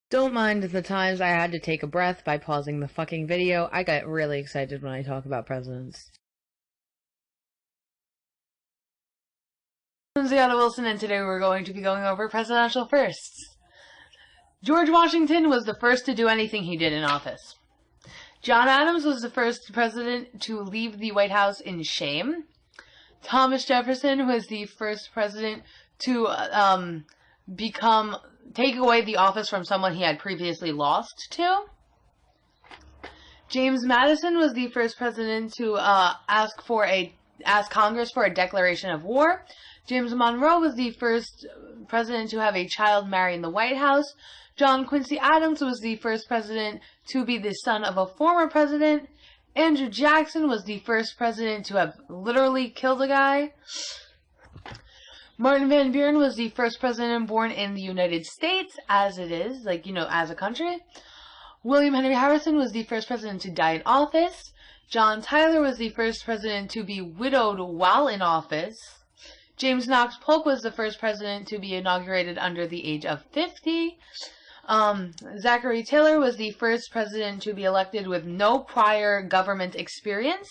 Don't mind the times I had to take a breath by pausing the fucking video. I get really excited when I talk about presidents. I'm Ziada Wilson, and today we're going to be going over presidential firsts. George Washington was the first to do anything he did in office. John Adams was the first president to leave the White House in shame. Thomas Jefferson was the first president to take away the office from someone he had previously lost to. James Madison was the first president to ask Congress for a declaration of war. James Monroe was the first president to have a child marry in the White House. John Quincy Adams was the first president to be the son of a former president. Andrew Jackson was the first president to have literally killed a guy. Martin Van Buren was the first president born in the United States, as it is, as a country. William Henry Harrison was the first president to die in office. John Tyler was the first president to be widowed while in office. James Knox Polk was the first president to be inaugurated under the age of 50. Zachary Taylor was the first president to be elected with no prior government experience.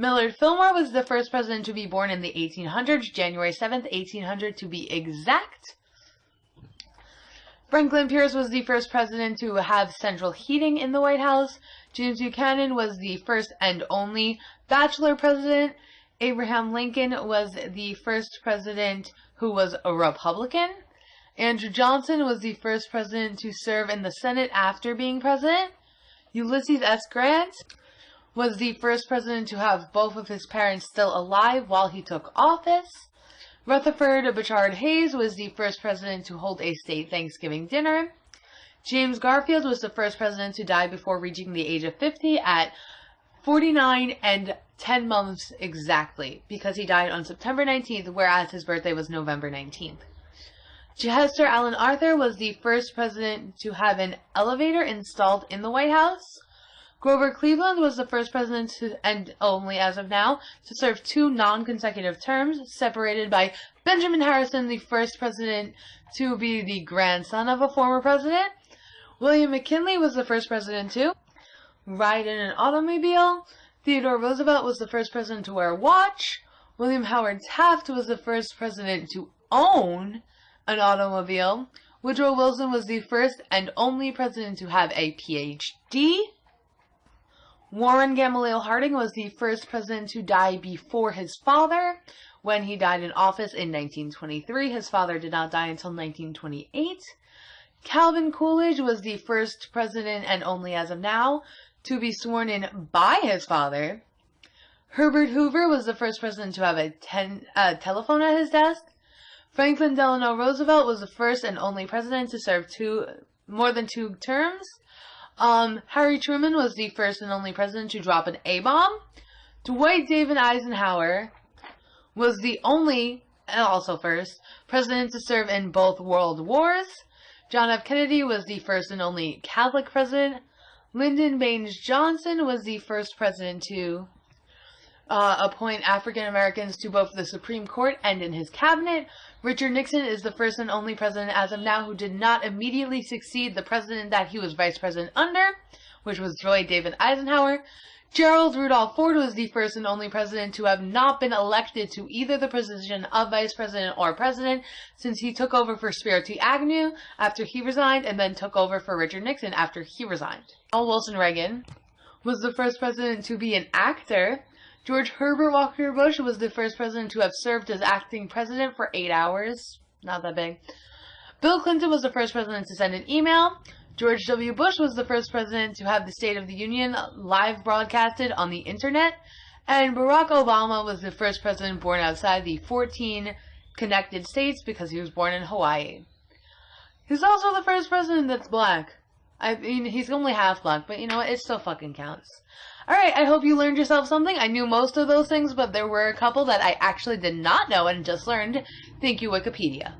Millard Fillmore was the first president to be born in the 1800s, January 7th, 1800 to be exact. Franklin Pierce was the first president to have central heating in the White House. James Buchanan was the first and only bachelor president. Abraham Lincoln was the first president who was a Republican. Andrew Johnson was the first president to serve in the Senate after being president. Ulysses S. Grant was the first president to have both of his parents still alive while he took office. Rutherford Bichard Hayes was the first president to hold a state Thanksgiving dinner. James Garfield was the first president to die before reaching the age of 50 at 49 and 10 months exactly, because he died on September 19th, whereas his birthday was November 19th. Chester Alan Arthur was the first president to have an elevator installed in the White House. Grover Cleveland was the first president and only as of now, to serve 2 non-consecutive terms, separated by Benjamin Harrison, the first president to be the grandson of a former president. William McKinley was the first president to ride in an automobile. Theodore Roosevelt was the first president to wear a watch. William Howard Taft was the first president to own an automobile. Woodrow Wilson was the first and only president to have a PhD. Warren Gamaliel Harding was the first president to die before his father. When he died in office in 1923, his father did not die until 1928. Calvin Coolidge was the first president and only as of now to be sworn in by his father. Herbert Hoover was the first president to have a telephone at his desk. Franklin Delano Roosevelt was the first and only president to serve more than 2 terms. Harry Truman was the first and only president to drop an A-bomb. Dwight David Eisenhower was the only, and also first, president to serve in both world wars. John F. Kennedy was the first and only Catholic president. Lyndon Baines Johnson was the first president to appoint African Americans to both the Supreme Court and in his cabinet. Richard Nixon is the first and only president as of now who did not immediately succeed the president that he was vice president under, which was Dwight David Eisenhower. Gerald Rudolph Ford was the first and only president to have not been elected to either the position of vice president or president, since he took over for Spiro T. Agnew after he resigned, and then took over for Richard Nixon after he resigned. Ronald Wilson Reagan was the first president to be an actor. George Herbert Walker Bush was the first president to have served as acting president for 8 hours. Not that big. Bill Clinton was the first president to send an email. George W. Bush was the first president to have the State of the Union live broadcasted on the internet. And Barack Obama was the first president born outside the 14 connected states because he was born in Hawaii. He's also the first president that's black. I mean, he's only half black, but you know what? It still fucking counts. Alright, I hope you learned yourself something. I knew most of those things, but there were a couple that I actually did not know and just learned. Thank you, Wikipedia.